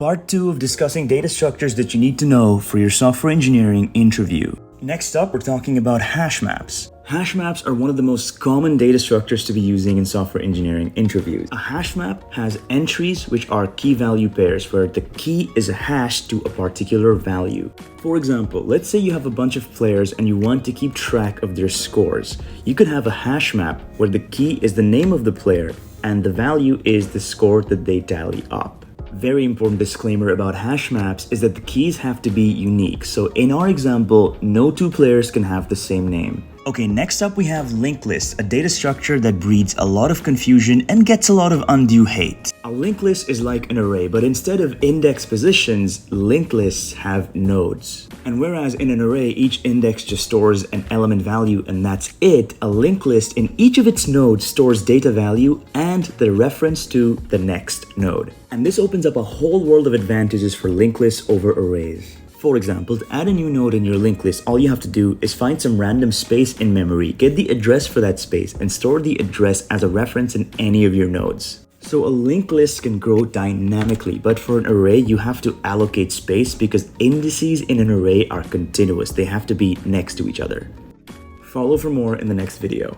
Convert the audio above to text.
Part 2 of discussing data structures that you need to know for your software engineering interview. Next up, we're talking about hash maps. Hash maps are one of the most common data structures to be using in software engineering interviews. A hash map has entries which are key value pairs, where the key is a hash to a particular value. For example, let's say you have a bunch of players and you want to keep track of their scores. You could have a hash map where the key is the name of the player and the value is the score that they tally up. Very important disclaimer about hash maps is that the keys have to be unique. So in our example, no two players can have the same name. Okay, next up we have linked lists, a data structure that breeds a lot of confusion and gets a lot of undue hate. A linked list is like an array, but instead of index positions, linked lists have nodes. And whereas in an array, each index just stores an element value and that's it, a linked list in each of its nodes stores data value and the reference to the next node. And this opens up a whole world of advantages for linked lists over arrays. For example, to add a new node in your linked list, all you have to do is find some random space in memory, get the address for that space, and store the address as a reference in any of your nodes. So a linked list can grow dynamically, but for an array, you have to allocate space because indices in an array are continuous. They have to be next to each other. Follow for more in the next video.